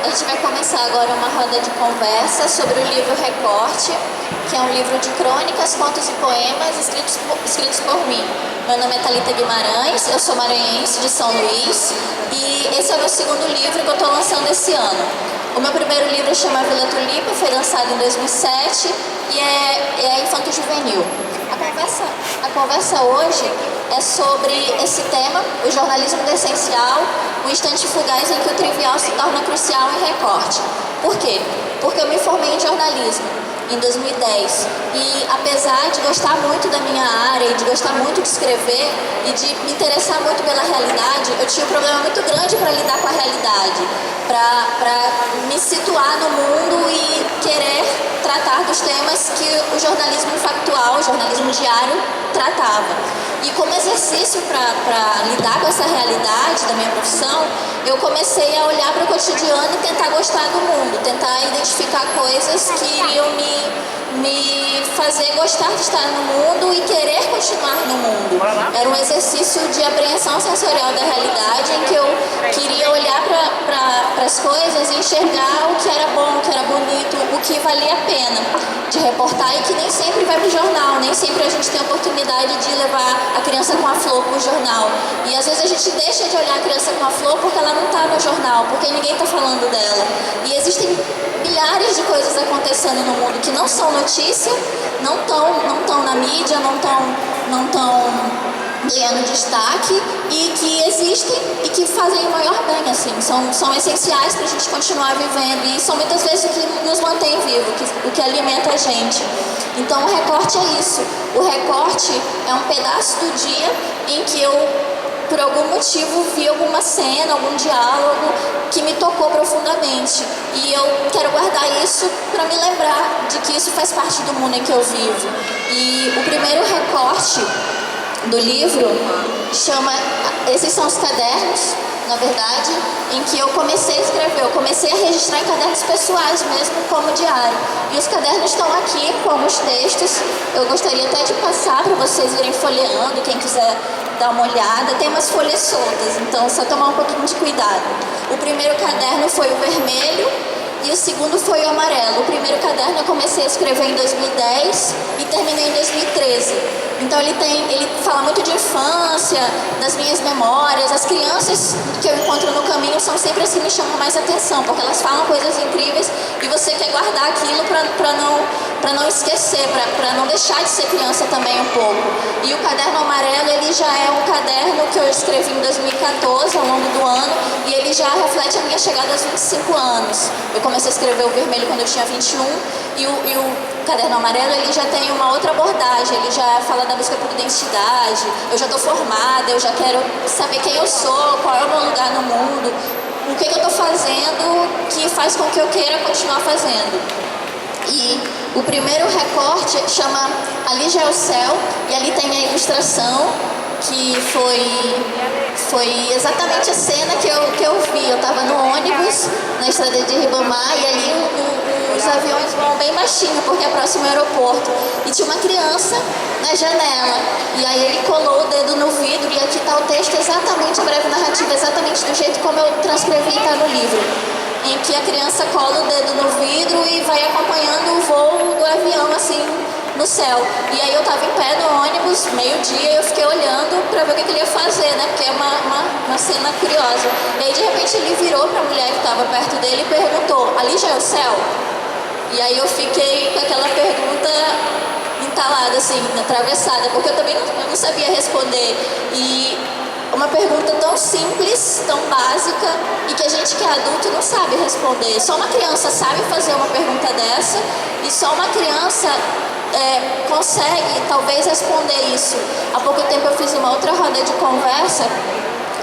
A gente vai começar agora uma roda de conversa sobre o livro Recorte, que é um livro de crônicas, contos e poemas escritos por mim. Meu nome é Thalita Guimarães, eu sou maranhense de São Luís e esse é o meu segundo livro que eu estou lançando esse ano. O meu primeiro livro chama Vila Tulipa, foi lançado em 2007 e é infanto-juvenil. A conversa hoje é sobre esse tema, o jornalismo do essencial, o instante fugaz em que o trivial se torna crucial em Recorte. Por quê? Porque eu me formei em jornalismo em 2010 e apesar de gostar muito da minha área e de gostar muito de escrever e de me interessar muito pela realidade, eu tinha um problema muito grande para lidar com a realidade, para me situar no mundo e querer tratar dos temas que o jornalismo factual, o jornalismo diário tratava. E como exercício para lidar com essa realidade da minha profissão, eu comecei a olhar para o cotidiano e tentar gostar do mundo, tentar identificar coisas que iriam me fazer gostar de estar no mundo e querer continuar no mundo. Era um exercício de apreensão sensorial da realidade em que eu queria olhar para as coisas e enxergar o que era bom, o que era bonito, o que valia a pena de reportar e que nem sempre vai para o jornal, nem sempre a gente tem a oportunidade de levar a criança com a flor para o jornal. E às vezes a gente deixa de olhar a criança com a flor porque ela não está no jornal, porque ninguém está falando dela. E existem milhares de coisas acontecendo no mundo que não são notícia, não estão na mídia, não estão ganhando destaque e que existem e que fazem o maior bem, assim, são essenciais para a gente continuar vivendo e são muitas vezes o que nos mantém vivo, o que alimenta a gente. Então o recorte é isso, o recorte é um pedaço do dia em que eu, por algum motivo, vi alguma cena, algum diálogo que me tocou profundamente e eu quero guardar isso para me lembrar de que isso faz parte do mundo em que eu vivo. E o primeiro recorte do livro esses são os cadernos, na verdade, em que eu comecei a escrever, eu comecei a registrar em cadernos pessoais mesmo, como diário. E os cadernos estão aqui, como os textos. Eu gostaria até de passar para vocês irem folheando, quem quiser dar uma olhada. Tem umas folhas soltas, então só tomar um pouquinho de cuidado. O primeiro caderno foi o vermelho e o segundo foi o amarelo. O primeiro caderno eu comecei a escrever em 2010 e terminei em 2013. Então ele fala muito de infância, das minhas memórias. As crianças que eu encontro no caminho são sempre as que me chamam mais atenção, porque elas falam coisas incríveis e você quer guardar aquilo para não esquecer, para não deixar de ser criança também um pouco. E o caderno amarelo, ele já é um caderno que eu escrevi em 2014, ao longo do ano, e ele já reflete a minha chegada aos 25 anos. Eu comecei a escrever o vermelho quando eu tinha 21 e o caderno amarelo, ele já tem uma outra abordagem, ele já fala da busca por identidade. Eu já estou formada, eu já quero saber quem eu sou, qual é o meu lugar no mundo, o que eu estou fazendo que faz com que eu queira continuar fazendo. E o primeiro recorte chama Ali Já é o Céu, e ali tem a ilustração que foi exatamente a cena que eu vi. Eu estava no ônibus, na estrada de Ribamar, e ali os aviões vão bem baixinho, porque é próximo ao aeroporto. E tinha uma criança na janela. E aí ele colou o dedo no vidro, e aqui está o texto exatamente, a breve narrativa, exatamente do jeito como eu transcrevi e está no livro. Em que a criança cola o dedo no vidro e vai acompanhando o voo do avião, assim, no céu. E aí eu tava em pé no ônibus, meio-dia, e eu fiquei olhando pra ver o que ele ia fazer, né? Porque é uma cena curiosa. E aí de repente ele virou pra mulher que tava perto dele e perguntou: ali já é o céu? E aí eu fiquei com aquela pergunta entalada, assim, atravessada, porque eu também não sabia responder. E uma pergunta tão simples, tão básica, e que a gente que é adulto não sabe responder. Só uma criança sabe fazer uma pergunta dessa, e só uma criança consegue, talvez, responder isso. Há pouco tempo eu fiz uma outra roda de conversa,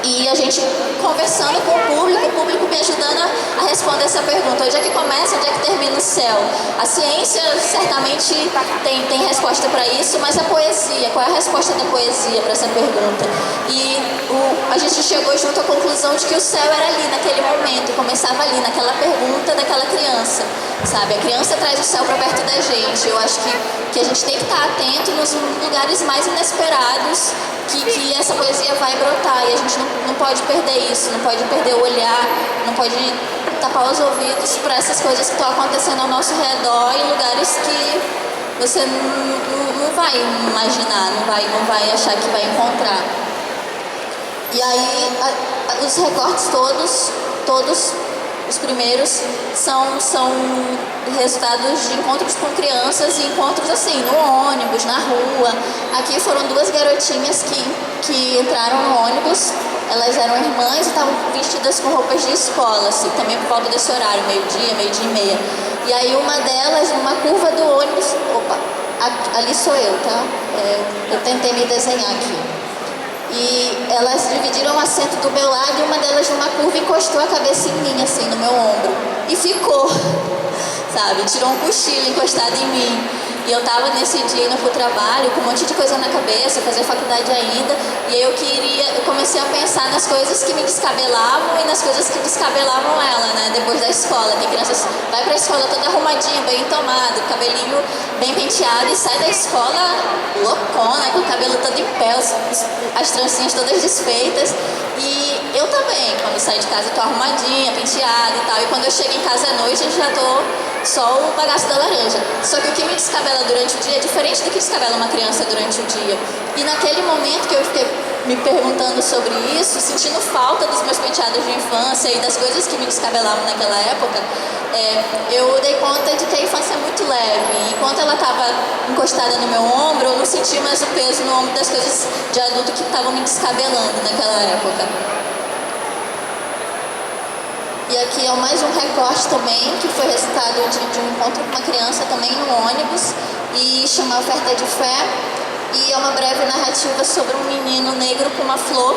e a gente conversando com o público me ajudando a responder essa pergunta: onde é que começa, onde é que termina o céu? A ciência certamente tem resposta para isso, mas a poesia, qual é a resposta da poesia para essa pergunta? E a gente chegou junto à conclusão de que o céu era ali, naquele momento, começava ali, naquela pergunta daquela criança, sabe? A criança traz o céu para perto da gente. Eu acho que a gente tem que estar atento nos lugares mais inesperados que essa poesia vai brotar, e a gente não pode perder isso, não pode perder o olhar, não pode tapar os ouvidos para essas coisas que estão acontecendo ao nosso redor em lugares que você não vai imaginar, não vai achar que vai encontrar. E aí, os recortes todos os primeiros são resultados de encontros com crianças e encontros assim, no ônibus, na rua. Aqui foram duas garotinhas que entraram no ônibus. Elas eram irmãs e estavam vestidas com roupas de escola, assim, também por volta desse horário, meio-dia e meia. E aí uma delas, numa curva do ônibus, ali sou eu, tá? Eu tentei me desenhar aqui. E elas dividiram o assento do meu lado e uma delas numa curva encostou a cabeça em mim, assim, no meu ombro. E ficou, sabe? Tirou um cochilo encostado em mim. E eu tava nesse dia indo pro trabalho com um monte de coisa na cabeça, fazer faculdade ainda. E aí eu comecei a pensar nas coisas que me descabelavam e nas coisas que descabelavam ela, né? Depois da escola. Tem crianças vai pra escola toda arrumadinha, bem tomado, cabelinho bem penteado e sai da escola loucona, com o cabelo todo em pé, as trancinhas todas desfeitas. E eu também, quando saio de casa, tô arrumadinha, penteada e tal. E quando eu chego em casa à noite, eu já tô só o bagaço da laranja. Só que o que me descabela durante o dia é diferente do que descabela uma criança durante o dia. E naquele momento que eu fiquei me perguntando sobre isso, sentindo falta dos meus penteados de infância e das coisas que me descabelavam naquela época, eu dei conta de que a infância é muito leve. E enquanto ela estava encostada no meu ombro, eu não senti mais o peso no ombro das coisas de adulto que estavam me descabelando naquela época. E aqui é mais um recorte também, que foi resultado de um encontro com uma criança também no ônibus, e chama Oferta de Fé. E é uma breve narrativa sobre um menino negro com uma flor.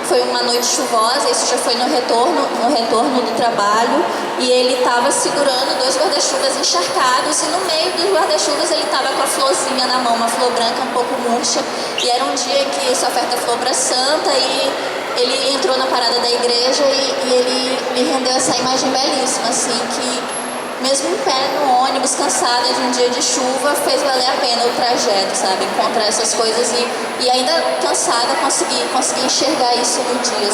Foi uma noite chuvosa, isso já foi no retorno do trabalho, e ele estava segurando dois guarda-chuvas encharcados, e no meio dos guarda-chuvas ele estava com a florzinha na mão, uma flor branca um pouco murcha, e era um dia que essa oferta flor para santa, e ele entrou na parada da igreja e ele me rendeu essa imagem belíssima, assim, que mesmo em pé no ônibus, cansada de um dia de chuva, fez valer a pena o trajeto, sabe? Encontrar essas coisas e ainda cansada, conseguir enxergar isso no dia.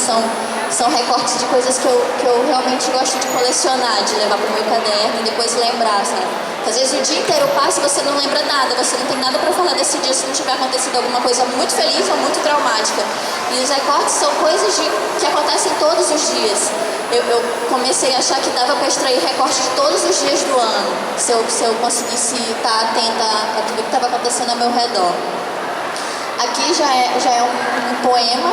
São recortes de coisas que eu realmente gosto de colecionar, de levar pro meu caderno e depois lembrar, sabe? Às vezes o dia inteiro passa e você não lembra nada, você não tem nada para falar desse dia se não tiver acontecido alguma coisa muito feliz ou muito traumática. E os recortes são coisas que acontecem todos os dias. Eu comecei a achar que dava para extrair recorte de todos os dias do ano, se eu conseguisse estar atenta a tudo que estava acontecendo ao meu redor. Aqui já é um poema,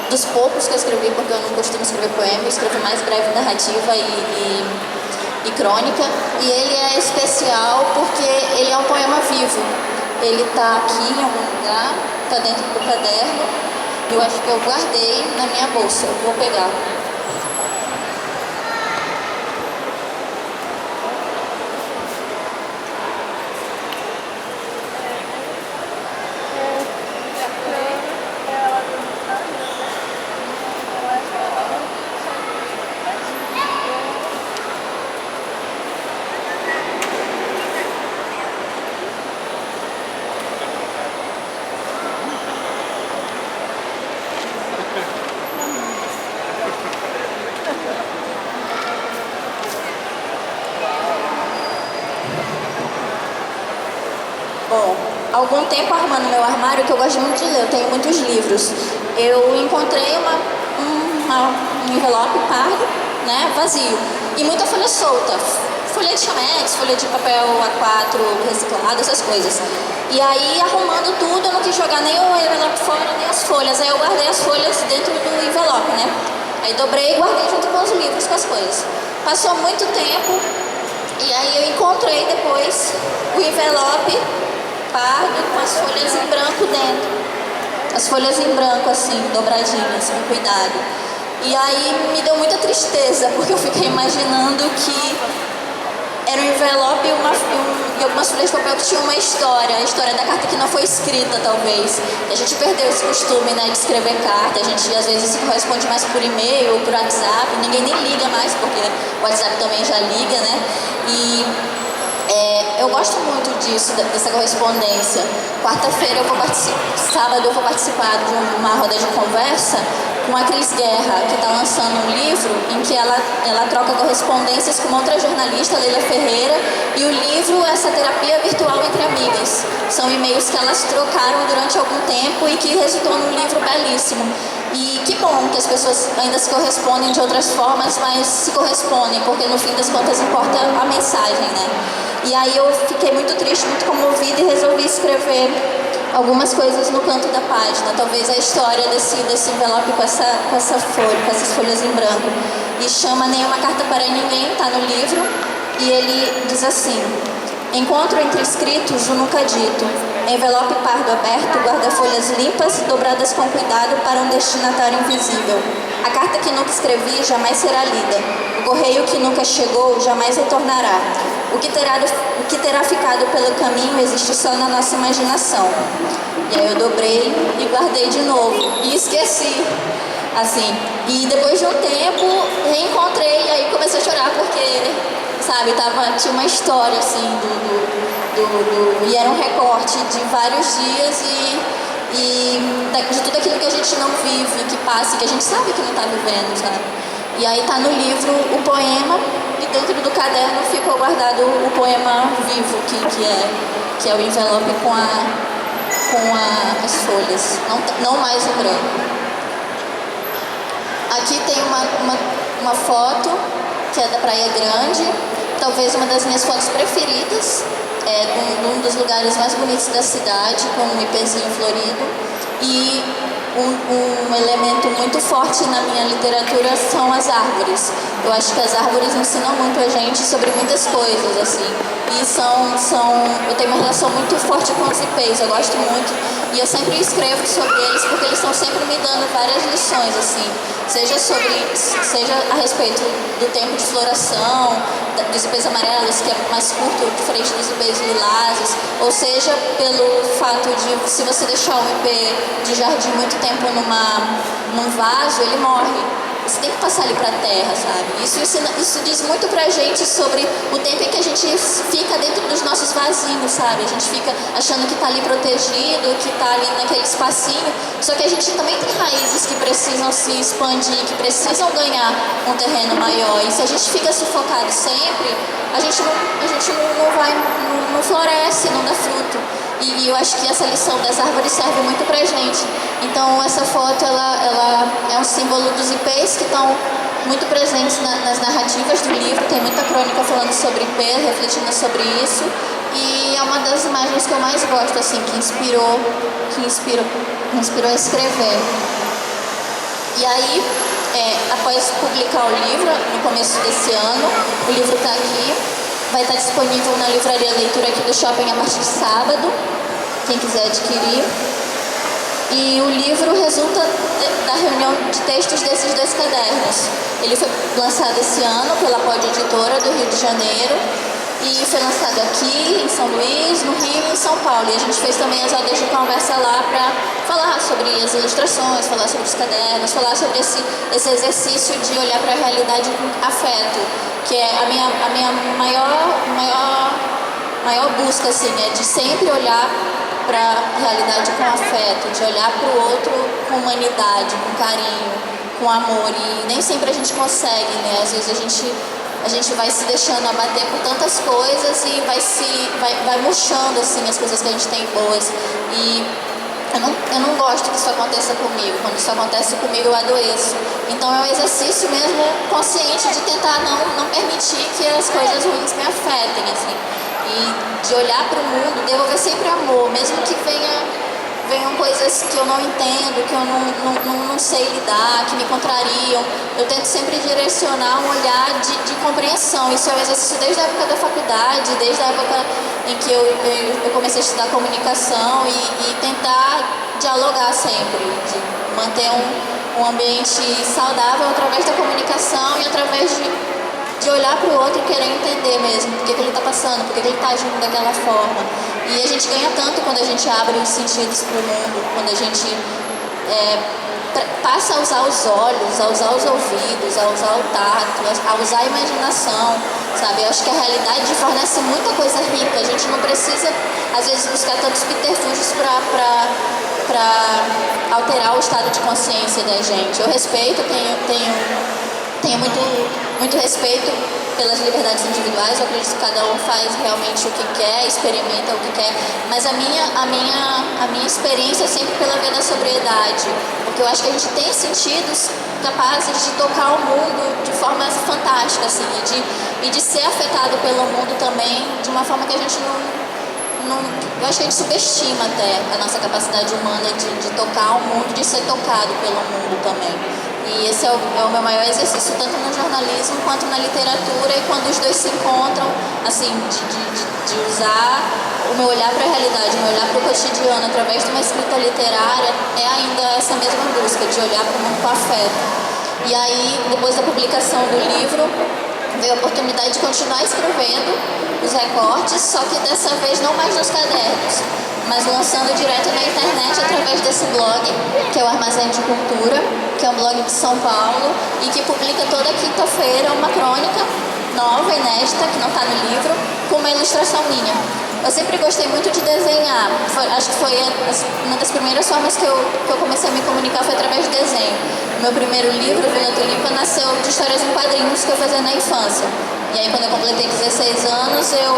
dos poucos que eu escrevi, porque eu não costumo escrever poema, eu escrevo mais breve narrativa e crônica, e ele é especial porque ele é um poema vivo. Ele está aqui em algum lugar, está dentro do caderno. Eu acho que eu guardei na minha bolsa, eu vou pegar. Bom, há algum tempo arrumando meu armário, que eu gosto muito de ler, eu tenho muitos livros. Eu encontrei um envelope pardo, né, vazio, e muita folha solta. Folha de chamex, folha de papel A4 reciclado, essas coisas. E aí, arrumando tudo, eu não quis jogar nem o envelope fora, nem as folhas. Aí eu guardei as folhas dentro do envelope, né? Aí dobrei e guardei junto com os livros, com as coisas. Passou muito tempo, e aí eu encontrei depois o envelope pardo com as folhas em branco dentro. As folhas em branco, assim, dobradinhas, com cuidado. E aí me deu muita tristeza, porque eu fiquei imaginando que era um envelope e algumas folhas de papel que tinham uma história, a história da carta que não foi escrita, talvez. A gente perdeu esse costume, né, de escrever carta, a gente às vezes se corresponde mais por e-mail ou por WhatsApp, ninguém nem liga mais, porque o WhatsApp também já liga, né? E eu gosto muito disso, dessa correspondência. Quarta-feira sábado eu vou participar de uma roda de conversa com a Cris Guerra, que está lançando um livro em que ela troca correspondências com outra jornalista, Leila Ferreira, e o livro é essa terapia virtual entre amigas. São e-mails que elas trocaram durante algum tempo e que resultou num livro belíssimo. E que bom que as pessoas ainda se correspondem de outras formas, mas se correspondem, porque no fim das contas importa a mensagem, né? E aí eu fiquei muito triste, muito comovida e resolvi escrever algumas coisas no canto da página, talvez a história desse envelope com essa folha, com essas folhas em branco. E chama Nenhuma Carta para Ninguém, está no livro, e ele diz assim: encontro entre escritos o nunca dito, envelope pardo aberto, guarda-folhas limpas, dobradas com cuidado para um destinatário invisível. A carta que nunca escrevi jamais será lida, o correio que nunca chegou jamais retornará. O que terá ficado pelo caminho existe só na nossa imaginação. E aí eu dobrei e guardei de novo. E esqueci. Assim. E depois de um tempo, reencontrei e aí comecei a chorar porque, sabe, tinha uma história, assim, e era um recorte de vários dias e de tudo aquilo que a gente não vive, que passa, que a gente sabe que não está vivendo, sabe? E aí tá no livro o poema e dentro do caderno ficou guardado o poema vivo, que é o envelope com as folhas, não mais o branco. Aqui tem uma foto que é da Praia Grande, talvez uma das minhas fotos preferidas, de um dos lugares mais bonitos da cidade, com um ipezinho florido. E um elemento muito forte na minha literatura são as árvores. Eu acho que as árvores ensinam muito a gente sobre muitas coisas, assim. E eu tenho uma relação muito forte com os ipês, eu gosto muito. E eu sempre escrevo sobre eles porque eles estão sempre me dando várias lições, assim. Seja a respeito do tempo de floração, dos ipês amarelos, que é mais curto, diferente dos ipês lilazes, ou seja, pelo fato de, se você deixar um ipê de jardim muito tempo num vaso, ele morre. Você tem que passar ali pra terra, sabe? Isso diz muito pra gente sobre o tempo em que a gente fica dentro dos nossos vasinhos, sabe? A gente fica achando que tá ali protegido, que tá ali naquele espacinho, só que a gente também tem raízes que precisam se expandir, que precisam ganhar um terreno maior. E se a gente fica sufocado sempre, a gente não floresce, não dá fruto. E eu acho que essa lição das árvores serve muito pra gente. Então essa foto, ela é um símbolo dos ipês que estão muito presentes nas narrativas do livro. Tem muita crônica falando sobre ipês, refletindo sobre isso. E é uma das imagens que eu mais gosto, assim, que inspirou a escrever. E aí, após publicar o livro, no começo desse ano, o livro está aqui. Vai estar disponível na livraria Leitura aqui do shopping a partir de sábado, quem quiser adquirir. E o livro resulta da reunião de textos desses dois cadernos. Ele foi lançado esse ano pela Pod Editora do Rio de Janeiro e foi lançado aqui em São Luís, no Rio e em São Paulo. E a gente fez também as rodas de conversa lá para falar sobre as ilustrações, falar sobre os cadernos, falar sobre esse exercício de olhar para a realidade com afeto, que é a minha maior busca, assim, é de sempre olhar para a realidade com afeto, de olhar para o outro com humanidade, com carinho, com amor. E nem sempre a gente consegue, né? Às vezes a gente vai se deixando abater por tantas coisas e vai murchando, assim, as coisas que a gente tem boas. E eu não gosto que isso aconteça comigo. Quando isso acontece comigo, eu adoeço. Então é um exercício mesmo consciente de tentar não permitir que as coisas ruins me afetem, assim. E de olhar para o mundo, devolver sempre amor, mesmo que venham coisas que eu não entendo, que eu não sei lidar, que me contrariam. Eu tento sempre direcionar um olhar de compreensão. Isso é um exercício desde a época da faculdade, desde a época em que eu comecei a estudar comunicação e tentar dialogar sempre, de manter um ambiente saudável através da comunicação e através de olhar para o outro e querer entender mesmo por que ele está passando, por que ele está agindo daquela forma. E a gente ganha tanto quando a gente abre os sentidos para o mundo, quando a gente passa a usar os olhos, a usar os ouvidos, a usar o tato, a usar a imaginação, sabe? Eu acho que a realidade fornece muita coisa rica. A gente não precisa, às vezes, buscar tantos subterfúgios para para alterar o estado de consciência da gente. Eu respeito, tenho muito respeito pelas liberdades individuais. Eu acredito que cada um faz realmente o que quer, experimenta o que quer, mas a minha experiência é sempre pela via da sobriedade, porque eu acho que a gente tem sentidos capazes de tocar o mundo de forma fantástica, assim, e de ser afetado pelo mundo também de uma forma que a gente eu acho que a gente subestima até a nossa capacidade humana de tocar o mundo, de ser tocado pelo mundo também. E esse é o meu maior exercício, tanto no jornalismo quanto na literatura, e quando os dois se encontram, assim, de usar o meu olhar para a realidade, o meu olhar para o cotidiano através de uma escrita literária, é ainda essa mesma busca de olhar para o mundo com afeto. E aí, depois da publicação do livro, veio a oportunidade de continuar escrevendo os recortes, só que dessa vez não mais nos cadernos, mas lançando direto na internet através desse blog, que é o Armazém de Cultura, que é um blog de São Paulo e que publica toda quinta-feira uma crônica nova, inédita, que não está no livro, com uma ilustração minha. Eu sempre gostei muito de desenhar, acho que foi uma das primeiras formas que eu comecei a me comunicar foi através de desenho. O meu primeiro livro, Vila Tulipa, nasceu de histórias em quadrinhos que eu fazia na infância. E aí, quando eu completei 16 anos, eu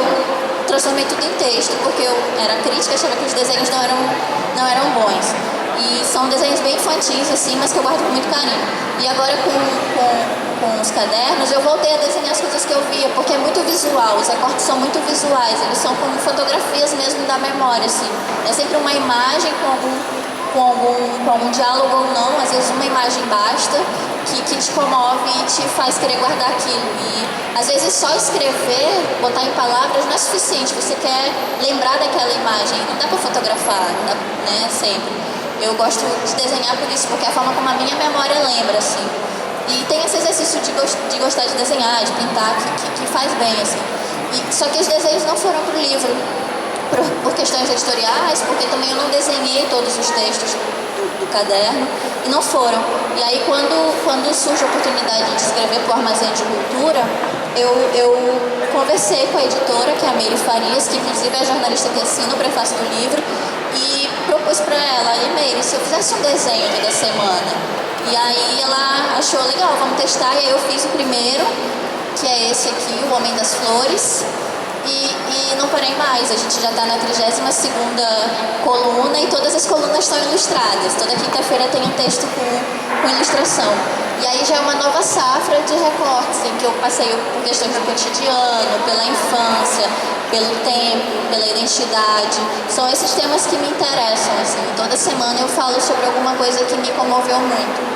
transformei tudo em texto, porque eu era crítica, achava que os desenhos não eram bons. E são desenhos bem infantis, assim, mas que eu guardo com muito carinho. E agora, com os cadernos, eu voltei a desenhar as coisas que eu via, porque é muito visual, os recortes são muito visuais, eles são como fotografias mesmo da memória, assim. É sempre uma imagem com algum diálogo ou não, às vezes uma imagem basta, que te comove e te faz querer guardar aquilo. E às vezes só escrever, botar em palavras não é suficiente, você quer lembrar daquela imagem, não dá para fotografar, não dá, né, sempre. Eu gosto de desenhar por isso, porque é a forma como a minha memória lembra, assim. E tem esse exercício de gostar de desenhar, de pintar, que faz bem, assim. Só que os desenhos não foram pro livro, por questões editoriais, porque também eu não desenhei todos os textos do caderno, e não foram. E aí, quando surge a oportunidade de escrever para o Armazém de Cultura, eu conversei com a editora, que é a Meire Farias, que inclusive é a jornalista que assina o prefácio do livro, e propus para ela, e Meire, se eu fizesse um desenho toda semana? E aí ela achou legal, vamos testar, e aí eu fiz o primeiro, que é esse aqui, O Homem das Flores, e não parei mais. A gente já está na 32ª coluna e todas as colunas estão ilustradas. Toda quinta-feira tem um texto com ilustração. E aí já é uma nova safra de recortes, em que eu passei por questões do cotidiano, pela infância, pelo tempo, pela identidade. São esses temas que me interessam, assim. Toda semana eu falo sobre alguma coisa que me comoveu muito.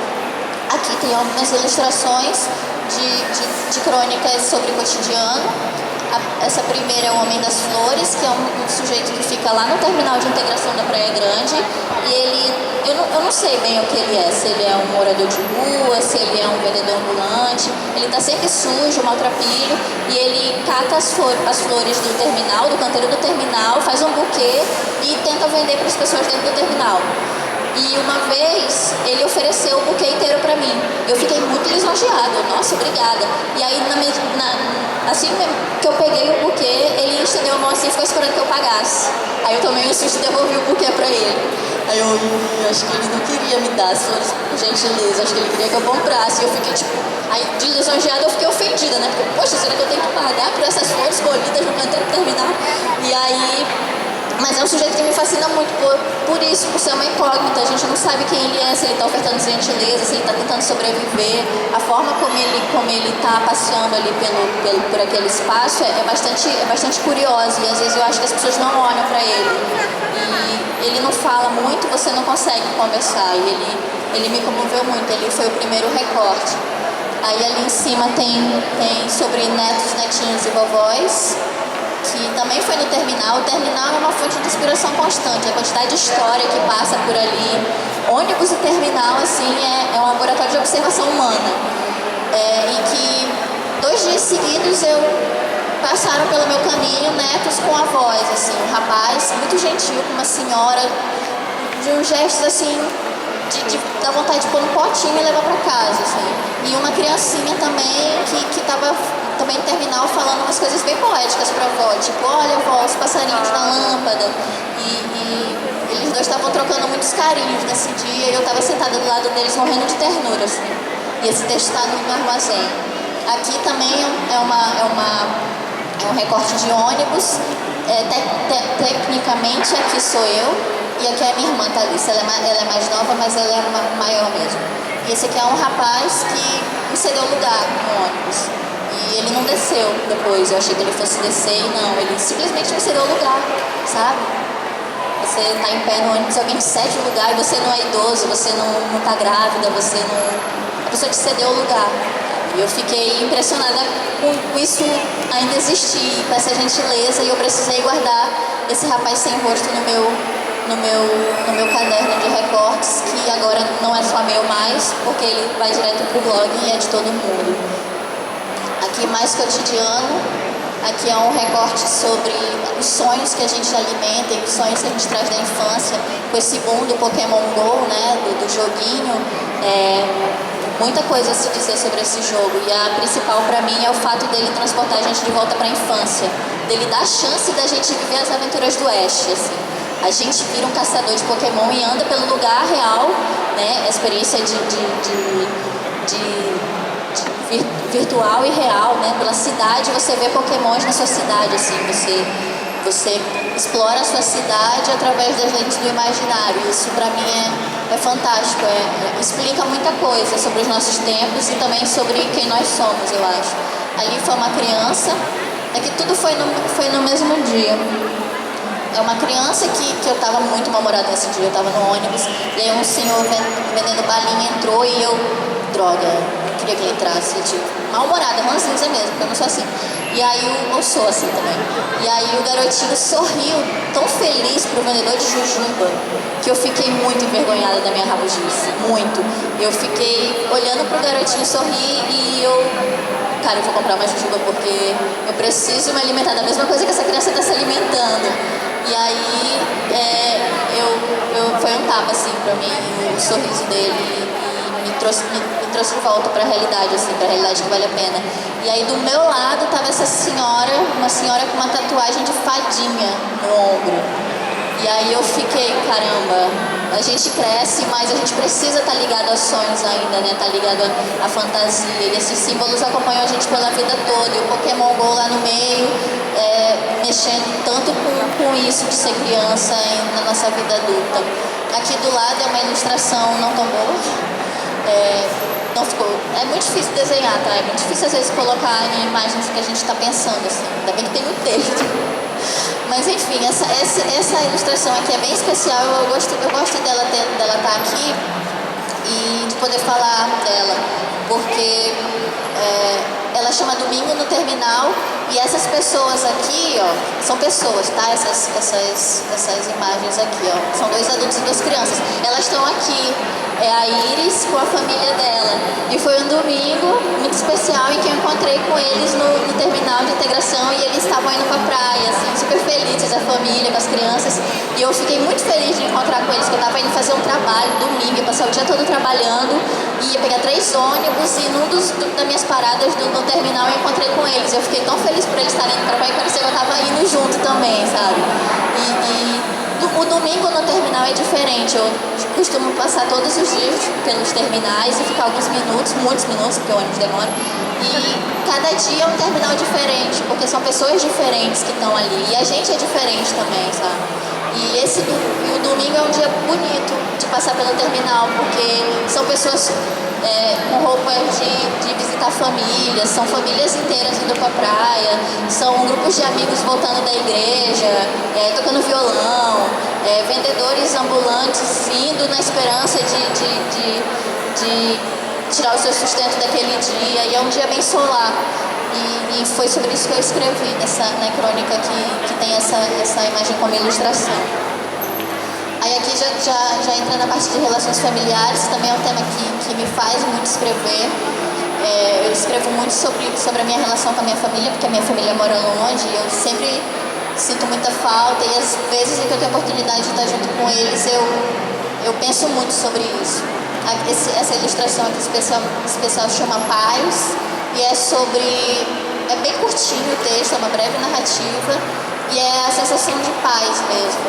Aqui tem algumas ilustrações de crônicas sobre o cotidiano. Essa primeira é o Homem das Flores, que é um sujeito que fica lá no terminal de integração da Praia Grande. E eu não sei bem o que ele é, se ele é um morador de rua, se ele é um vendedor ambulante. Ele está sempre sujo, maltrapilho, e ele cata as flores do terminal, do canteiro do terminal, faz um buquê e tenta vender para as pessoas dentro do terminal. E uma vez ele ofereceu o buquê inteiro pra mim. Eu fiquei muito lisonjeada. Nossa, obrigada. E aí, assim que eu peguei o buquê, ele estendeu a mão assim e ficou esperando que eu pagasse. Aí eu tomei um susto e devolvi o buquê pra ele. Aí eu acho que ele não queria me dar as flores por gentileza. Acho que ele queria que eu comprasse. E eu fiquei tipo... Aí de lisonjeada eu fiquei ofendida, né? Porque, poxa, será que eu tenho que pagar por essas flores colhidas no canteiro terminal? E aí... Mas é um sujeito que me fascina muito por isso, por ser uma incógnita. A gente não sabe quem ele é, se ele está ofertando gentileza, se ele está tentando sobreviver. A forma como ele está passeando ali por aquele espaço é bastante curiosa. E às vezes eu acho que as pessoas não olham para ele. E ele não fala muito, você não consegue conversar. E ele me comoveu muito, ele foi o primeiro recorte. Aí ali em cima tem sobre netos, netinhos e vovós, que também foi no terminal. O terminal é uma fonte de inspiração constante, a quantidade de história que passa por ali. Ônibus e terminal, assim, é um laboratório de observação humana. E que 2 dias seguidos passaram pelo meu caminho netos com avós, assim, um rapaz muito gentil com uma senhora, de uns gestos, assim, de dar vontade de pôr no potinho e levar para casa, assim. E uma criancinha também que estava também no terminal falando umas coisas bem poéticas para a avó, tipo, olha, avó, os passarinhos na lâmpada. E Eles dois estavam trocando muitos carinhos nesse dia e eu estava sentada do lado deles morrendo de ternura, assim. E esse texto está no meu armazém. Aqui também é um recorte de ônibus. Tecnicamente aqui sou eu e aqui é a minha irmã Thalissa. Ela é mais nova, mas ela é maior mesmo. E esse aqui é um rapaz que me cedeu lugar no ônibus. E ele não desceu depois. Eu achei que ele fosse descer e não. Ele simplesmente me cedeu lugar, sabe? Você tá em pé no ônibus, alguém te cede o lugar e você não é idoso, você não tá grávida, você não... A pessoa te cedeu o lugar. E eu fiquei impressionada com isso ainda existir, com essa gentileza, e eu precisei guardar esse rapaz sem rosto no meu caderno de recortes, que agora não é só meu mais, porque ele vai direto pro blog e é de todo mundo. Aqui mais cotidiano, aqui é um recorte sobre os sonhos que a gente alimenta e os sonhos que a gente traz da infância, com esse boom do Pokémon GO, né, do joguinho. Muita coisa a se dizer sobre esse jogo, e a principal para mim é o fato dele transportar a gente de volta para a infância, dele dar a chance da gente viver as aventuras do Ash, assim. A gente vira um caçador de Pokémon e anda pelo lugar real, né, a experiência virtual e real, né, pela cidade, você vê Pokémons na sua cidade, assim, você explora a sua cidade através das lentes do imaginário. Isso para mim é fantástico, explica muita coisa sobre os nossos tempos e também sobre quem nós somos, eu acho. Ali foi uma criança, que tudo foi no mesmo dia. É uma criança que eu estava muito mal-humorada nesse dia, eu estava no ônibus, e aí um senhor vendendo balinha entrou e eu, droga, não queria que ele entrasse, tipo, mal-humorada, ranzinza mesmo, porque eu não sou assim. E aí eu sou assim também. E aí o garotinho sorriu, tão feliz pro vendedor de jujuba, que eu fiquei muito envergonhada da minha rabugice, muito. Eu fiquei olhando pro garotinho sorrir e cara, eu vou comprar mais jujuba porque eu preciso me alimentar da mesma coisa que essa criança está se alimentando. E aí foi um tapa assim pra mim, o sorriso dele, e me trouxe de volta pra realidade, assim, pra realidade que vale a pena. E aí do meu lado tava essa senhora, uma senhora com uma tatuagem de fadinha no ombro. E aí eu fiquei, caramba, a gente cresce, mas a gente precisa estar ligado aos sonhos ainda, né? Tá ligado à fantasia. E esses símbolos acompanham a gente pela vida toda. E o Pokémon GO lá no meio, mexendo tanto com isso de ser criança na nossa vida adulta. Aqui do lado é uma ilustração não tão boa. Não ficou. É muito difícil desenhar, tá? É muito difícil às vezes colocar em imagens que a gente está pensando, assim. Ainda bem que tem um texto. Mas enfim, essa ilustração aqui é bem especial. Eu gosto dela estar aqui e de poder falar dela, porque ela chama Domingo no Terminal, e essas pessoas aqui, ó, são pessoas, tá? Essas imagens aqui, ó, são 2 adultos e 2 crianças. Elas estão aqui. É a Iris com a família dela. E foi um domingo muito especial em que eu encontrei com eles no terminal de integração, e eles estavam indo pra praia, assim, super felizes, a família, com as crianças. E eu fiquei muito feliz de encontrar com eles, porque eu tava indo fazer um trabalho domingo, ia passar o dia todo trabalhando, e ia pegar 3 ônibus, e num das minhas paradas no terminal eu encontrei com eles. Eu fiquei tão feliz por eles estarem indo pra praia, que parecia que eu tava indo junto também, sabe? O domingo no terminal é diferente. Eu costumo passar todos os dias pelos terminais e ficar alguns minutos, muitos minutos, porque o ônibus demora. E cada dia é um terminal diferente, porque são pessoas diferentes que estão ali. E a gente é diferente também, sabe? E o domingo é um dia bonito de passar pelo terminal, porque são pessoas com roupas de visitar famílias, são famílias inteiras indo pra praia, são grupos de amigos voltando da igreja, tocando violão, vendedores ambulantes indo na esperança de tirar o seu sustento daquele dia, e é um dia bem solar. E foi sobre isso que eu escrevi na crônica que tem essa imagem como ilustração. Aí aqui já entra na parte de relações familiares, também é um tema que me faz muito escrever. Eu escrevo muito sobre a minha relação com a minha família, porque a minha família mora longe, e eu sempre sinto muita falta, e às vezes em que eu tenho a oportunidade de estar junto com eles, eu penso muito sobre isso. Essa ilustração aqui especial chama Paz, e é bem curtinho o texto, é uma breve narrativa, E é a sensação de paz mesmo.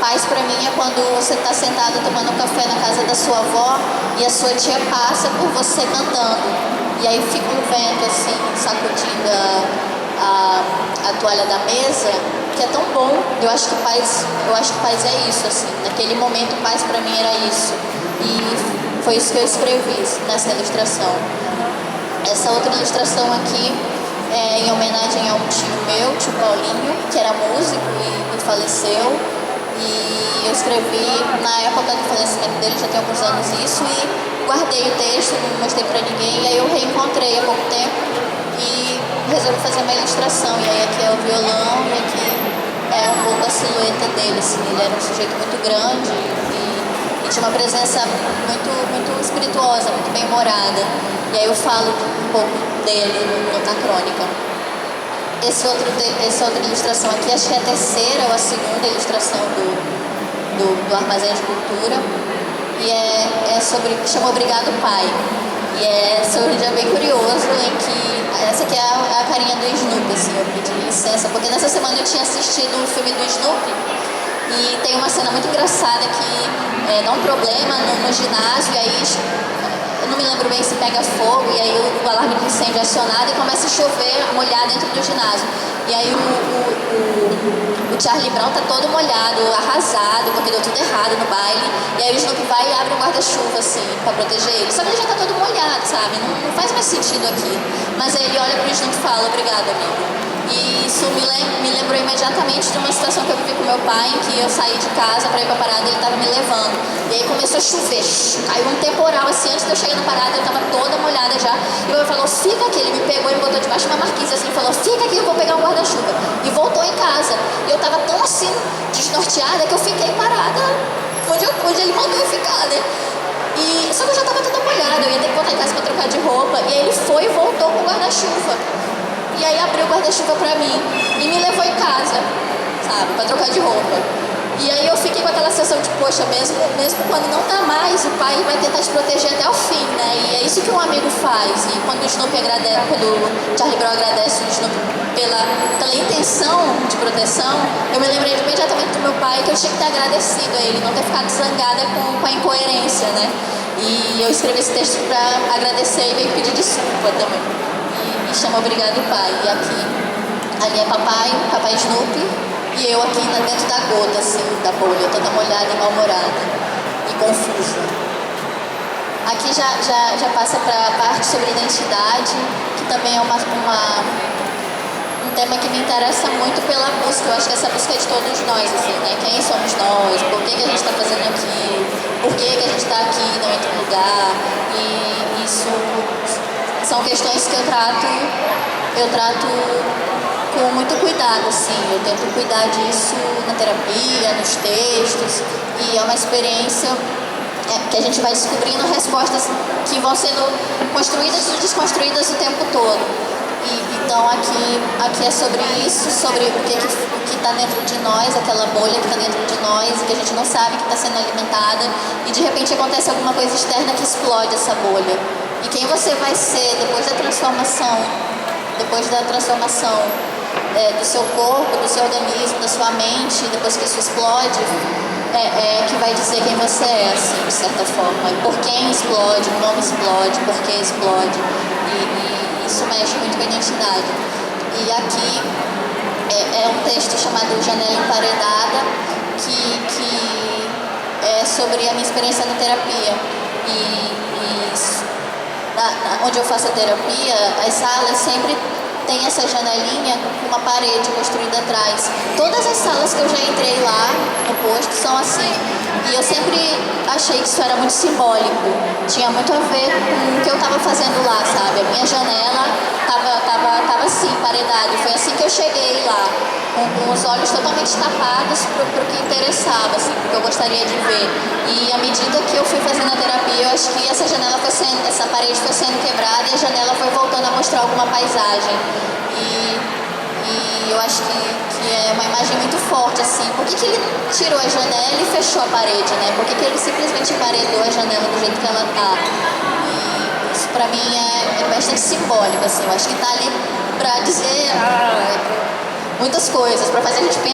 Paz pra mim é quando você tá sentado tomando um café na casa da sua avó e a sua tia passa por você cantando. E aí fica um vento assim, sacudindo a toalha da mesa, que é tão bom. Eu acho que paz é isso, assim. Naquele momento, paz pra mim era isso. E foi isso que eu escrevi nessa ilustração. Essa outra ilustração aqui é em homenagem a um tio meu, tio Paulinho, que era músico e faleceu. E eu escrevi na época do falecimento dele, já tem alguns anos isso, e guardei o texto, não mostrei pra ninguém, e aí eu reencontrei há pouco tempo e resolvi fazer uma ilustração. E aí aqui é o violão e aqui é um pouco a silhueta dele, assim. Ele era um sujeito muito grande e tinha uma presença muito espirituosa, muito bem-humorada. E aí eu falo um pouco dele na crônica. Essa outra ilustração aqui, acho que é a terceira ou a segunda ilustração do Armazém de Cultura. E é sobre, chama Obrigado Pai. E é sobre um dia bem curioso em que, essa aqui é a carinha do Snoopy, assim, eu pedi licença, porque nessa semana eu tinha assistido o filme do Snoopy e tem uma cena muito engraçada que dá um problema no ginásio, e aí eu não me lembro bem se pega fogo, e aí o alarme de incêndio é acionado e começa a chover, molhar dentro do ginásio. E aí o Charlie Brown tá todo molhado, arrasado, porque deu tudo errado no baile. E aí o Snoopy vai e abre um guarda-chuva, assim, pra proteger ele. Só que ele já tá todo molhado, sabe? Não faz mais sentido aqui. Mas aí ele olha pro Snoopy e fala, obrigado, amigo. E isso me lembrou imediatamente de uma situação que eu vivi com meu pai, em que eu saí de casa pra ir pra parada e ele tava me levando. E aí começou a chover, caiu um temporal, assim, antes de eu chegar na parada, eu tava toda molhada já. E meu pai falou, fica aqui. Ele me pegou e me botou debaixo de uma marquise, assim, e falou, fica aqui, eu vou pegar um guarda-chuva. E voltou em casa. E eu tava tão, assim, desnorteada que eu fiquei parada onde ele mandou eu ficar, né? Só que eu já tava toda molhada, eu ia ter que voltar em casa pra trocar de roupa. E aí ele foi e voltou com o guarda-chuva. E aí abriu o guarda-chuva pra mim e me levou em casa, sabe, pra trocar de roupa. E aí eu fiquei com aquela sensação de, poxa, mesmo quando não tá mais, o pai vai tentar te proteger até o fim, né? E é isso que um amigo faz. E quando o Charlie Brown agradece o Snoopy pela intenção de proteção, eu me lembrei imediatamente do meu pai, que eu tinha que ter agradecido a ele, não ter ficado zangada com a incoerência, né? E eu escrevi esse texto pra agradecer e meio que pedir desculpa também. Chama Obrigado Pai. E ali é papai Snoopy, e eu aqui dentro da gota, assim, da bolha, toda molhada e mal-humorada e confusa. Aqui já passa para a parte sobre identidade, que também é um tema que me interessa muito pela busca. Eu acho que essa busca é de todos nós, assim, né? Quem somos nós? Por que a gente está fazendo aqui? Por que a gente está aqui, não em outro lugar? E isso são questões que eu trato com muito cuidado, assim. Eu tento cuidar disso na terapia, nos textos, e é uma experiência que a gente vai descobrindo respostas que vão sendo construídas e desconstruídas o tempo todo. Então aqui é sobre isso, sobre o que está dentro de nós, aquela bolha que está dentro de nós e que a gente não sabe que está sendo alimentada, e de repente acontece alguma coisa externa que explode essa bolha. E quem você vai ser depois da transformação do seu corpo, do seu organismo, da sua mente, depois que isso explode, que vai dizer quem você é, assim, de certa forma. E por quem explode, como explode, por que explode. E isso mexe muito com a identidade. E aqui é um texto chamado Janela Emparedada, que é sobre a minha experiência na terapia. Onde eu faço a terapia, as salas sempre tem essa janelinha com uma parede construída atrás. Todas as salas que eu já entrei lá no posto são assim. E eu sempre achei que isso era muito simbólico. Tinha muito a ver com o que eu estava fazendo lá, sabe? A minha janela estava assim, paredada. E foi assim que eu cheguei lá, com os olhos totalmente tapados pro que interessava, assim, pro que eu gostaria de ver. E à medida que eu fui fazendo a terapia, eu acho que essa parede foi sendo quebrada e a janela foi voltando a mostrar alguma paisagem. E eu acho que é uma imagem muito forte, assim. Por que ele tirou a janela e fechou a parede, né? Por que ele simplesmente emparedou a janela do jeito que ela tá? E isso pra mim é bastante simbólico, assim. Eu acho que tá ali pra dizer, muitas coisas para fazer a gente pensar.